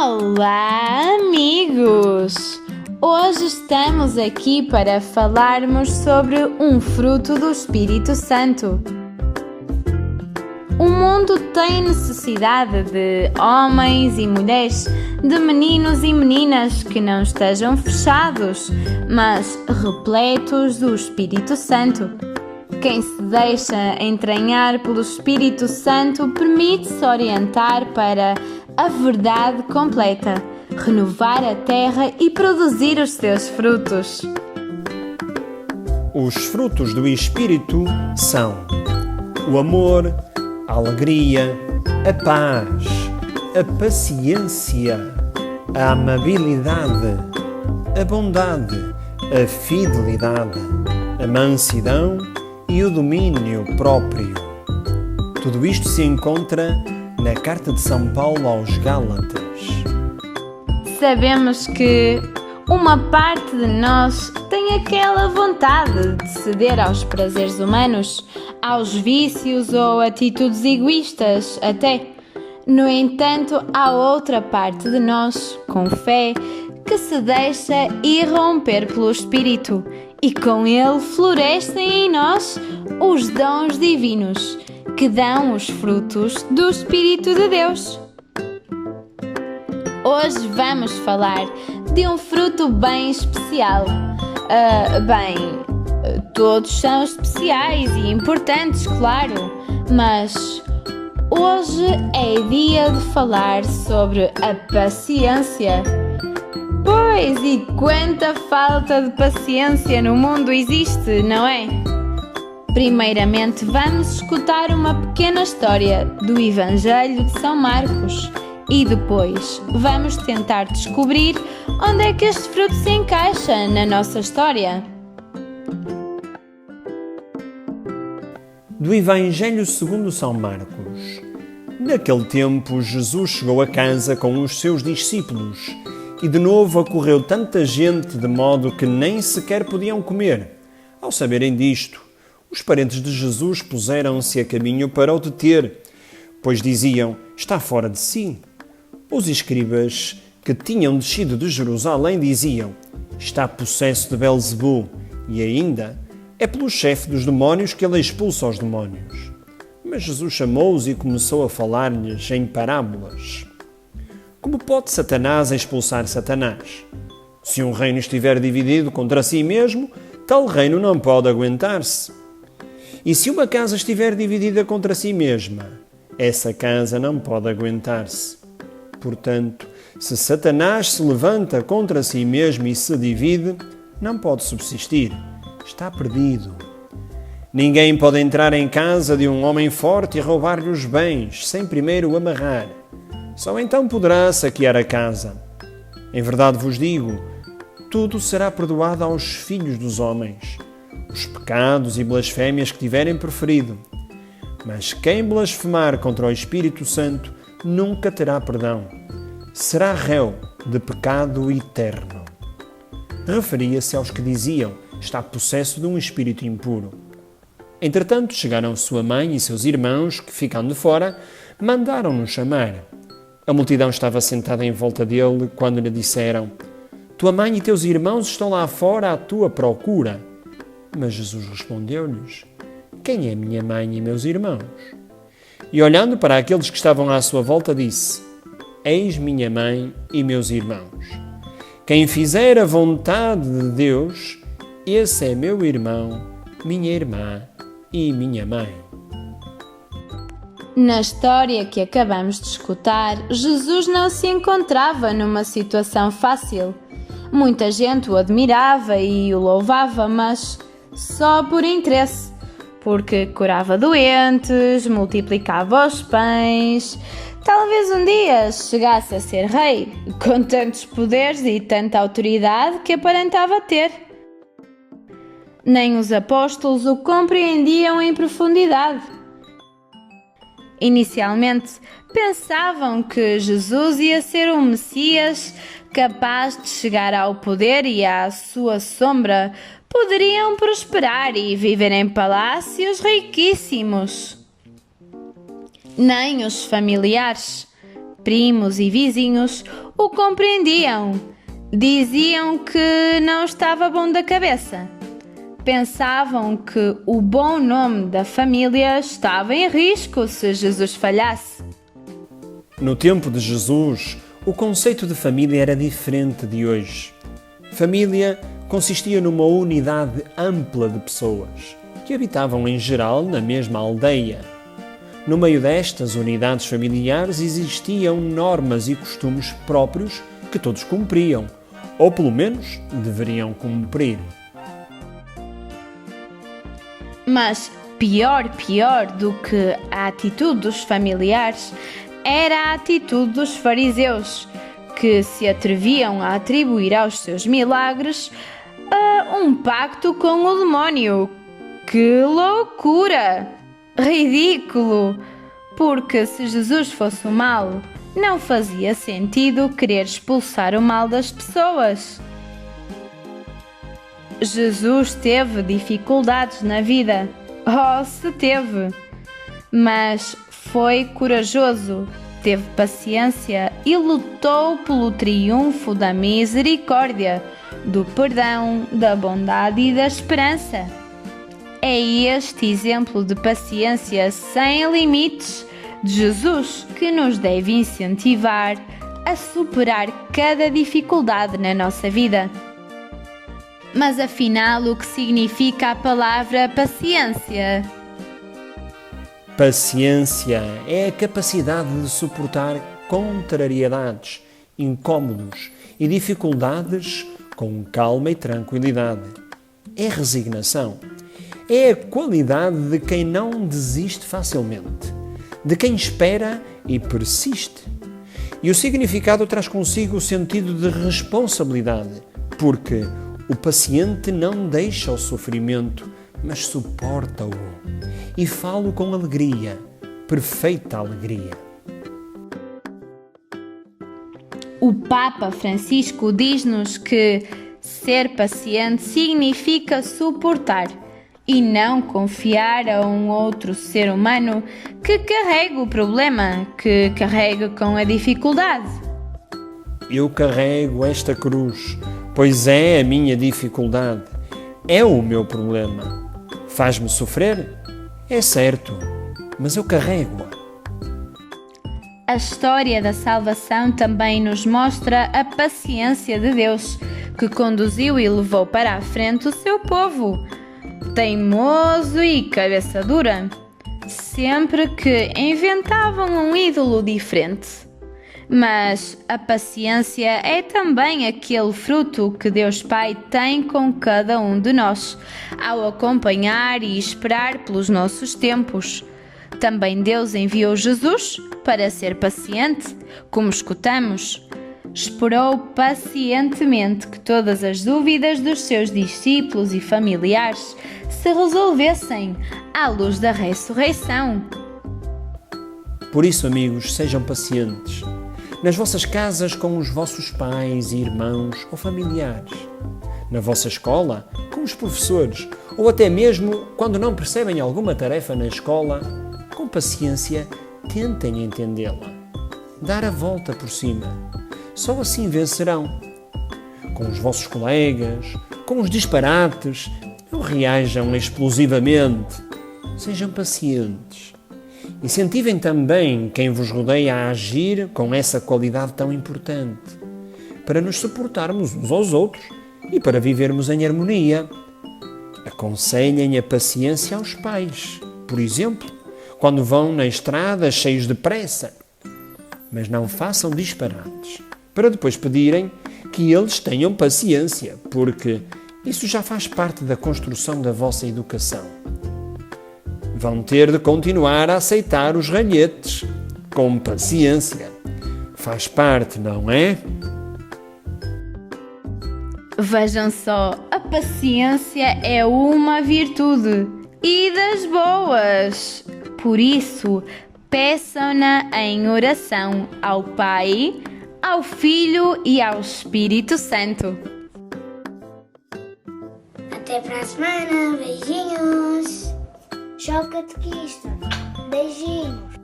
Olá, amigos! Hoje estamos aqui para falarmos sobre um fruto do Espírito Santo. O mundo tem necessidade de homens e mulheres, de meninos e meninas que não estejam fechados, mas repletos do Espírito Santo. Quem se deixa entranhar pelo Espírito Santo permite-se orientar para a verdade completa, renovar a terra e produzir os seus frutos. Os frutos do Espírito são o amor, a alegria, a paz, a paciência, a amabilidade, a bondade, a fidelidade, a mansidão e o domínio próprio. Tudo isto se encontra na Carta de São Paulo aos Gálatas. Sabemos que uma parte de nós tem aquela vontade de ceder aos prazeres humanos, aos vícios ou atitudes egoístas até. No entanto, há outra parte de nós, com fé, que se deixa irromper pelo Espírito e com ele florescem em nós os dons divinos que dão os frutos do Espírito de Deus. Hoje vamos falar de um fruto bem especial. Todos são especiais e importantes, claro, mas hoje é dia de falar sobre a paciência. Pois, e quanta falta de paciência no mundo existe, não é? Primeiramente, vamos escutar uma pequena história do Evangelho de São Marcos e depois vamos tentar descobrir onde é que este fruto se encaixa na nossa história. Do Evangelho segundo São Marcos. Naquele tempo, Jesus chegou a casa com os seus discípulos e de novo acorreu tanta gente de modo que nem sequer podiam comer. Ao saberem disto, os parentes de Jesus puseram-se a caminho para o deter, pois diziam: está fora de si. Os escribas que tinham descido de Jerusalém diziam: está possesso de Belzebu, e ainda é pelo chefe dos demónios que ele expulsa os demónios. Mas Jesus chamou-os e começou a falar-lhes em parábolas. Como pode Satanás expulsar Satanás? Se um reino estiver dividido contra si mesmo, tal reino não pode aguentar-se. E se uma casa estiver dividida contra si mesma, essa casa não pode aguentar-se. Portanto, se Satanás se levanta contra si mesmo e se divide, não pode subsistir. Está perdido. Ninguém pode entrar em casa de um homem forte e roubar-lhe os bens, sem primeiro o amarrar. Só então poderá saquear a casa. Em verdade vos digo, tudo será perdoado aos filhos dos homens, os pecados e blasfémias que tiverem preferido. Mas quem blasfemar contra o Espírito Santo nunca terá perdão. Será réu de pecado eterno. Referia-se aos que diziam: está possesso de um espírito impuro. Entretanto, chegaram sua mãe e seus irmãos, que, ficando de fora, mandaram-no chamar. A multidão estava sentada em volta dele quando lhe disseram: tua mãe e teus irmãos estão lá fora à tua procura. Mas Jesus respondeu-lhes: quem é minha mãe e meus irmãos? E olhando para aqueles que estavam à sua volta, disse: eis minha mãe e meus irmãos. Quem fizer a vontade de Deus, esse é meu irmão, minha irmã e minha mãe. Na história que acabamos de escutar, Jesus não se encontrava numa situação fácil. Muita gente o admirava e o louvava, mas só por interesse, porque curava doentes, multiplicava os pães. Talvez um dia chegasse a ser rei, com tantos poderes e tanta autoridade que aparentava ter. Nem os apóstolos o compreendiam em profundidade. Inicialmente, pensavam que Jesus ia ser um Messias capaz de chegar ao poder e à sua sombra poderiam prosperar e viver em palácios riquíssimos. Nem os familiares, primos e vizinhos o compreendiam. Diziam que não estava bom da cabeça. Pensavam que o bom nome da família estava em risco se Jesus falhasse. No tempo de Jesus, o conceito de família era diferente de hoje. Família consistia numa unidade ampla de pessoas que habitavam em geral na mesma aldeia. No meio destas unidades familiares existiam normas e costumes próprios que todos cumpriam, ou pelo menos deveriam cumprir. Mas pior do que a atitude dos familiares era a atitude dos fariseus, que se atreviam a atribuir aos seus milagres um pacto com o demónio. Que loucura! Ridículo! Porque se Jesus fosse o mal, não fazia sentido querer expulsar o mal das pessoas. Jesus teve dificuldades na vida. Oh, se teve! Mas foi corajoso, teve paciência e lutou pelo triunfo da misericórdia, do perdão, da bondade e da esperança. É este exemplo de paciência sem limites de Jesus que nos deve incentivar a superar cada dificuldade na nossa vida. Mas afinal, o que significa a palavra paciência? Paciência é a capacidade de suportar contrariedades, incômodos e dificuldades com calma e tranquilidade. É resignação. É a qualidade de quem não desiste facilmente, de quem espera e persiste. E o significado traz consigo o sentido de responsabilidade, porque o paciente não deixa o sofrimento, mas suporta-o. E falo com alegria, perfeita alegria. O Papa Francisco diz-nos que ser paciente significa suportar e não confiar a um outro ser humano que carrega o problema, que carrega com a dificuldade. Eu carrego esta cruz, pois é a minha dificuldade, é o meu problema. Faz-me sofrer? É certo, mas eu carrego-a. A história da salvação também nos mostra a paciência de Deus, que conduziu e levou para a frente o seu povo, teimoso e cabeça dura, sempre que inventavam um ídolo diferente. Mas a paciência é também aquele fruto que Deus Pai tem com cada um de nós, ao acompanhar e esperar pelos nossos tempos. Também Deus enviou Jesus para ser paciente, como escutamos. Esperou pacientemente que todas as dúvidas dos seus discípulos e familiares se resolvessem à luz da ressurreição. Por isso, amigos, sejam pacientes. Nas vossas casas com os vossos pais, irmãos ou familiares. Na vossa escola, com os professores. Ou até mesmo quando não percebem alguma tarefa na escola, com paciência, tentem entendê-la. Dar a volta por cima. Só assim vencerão. Com os vossos colegas, com os disparates, não reajam explosivamente. Sejam pacientes. Incentivem também quem vos rodeia a agir com essa qualidade tão importante, para nos suportarmos uns aos outros e para vivermos em harmonia. Aconselhem a paciência aos pais, por exemplo, quando vão na estrada cheios de pressa. Mas não façam disparates, para depois pedirem que eles tenham paciência, porque isso já faz parte da construção da vossa educação. Vão ter de continuar a aceitar os ralhetes, com paciência. Faz parte, não é? Vejam só, a paciência é uma virtude e das boas. Por isso, peçam-na em oração ao Pai, ao Filho e ao Espírito Santo. Até para a semana, beijinhos! Tchau, catequista! Beijinhos!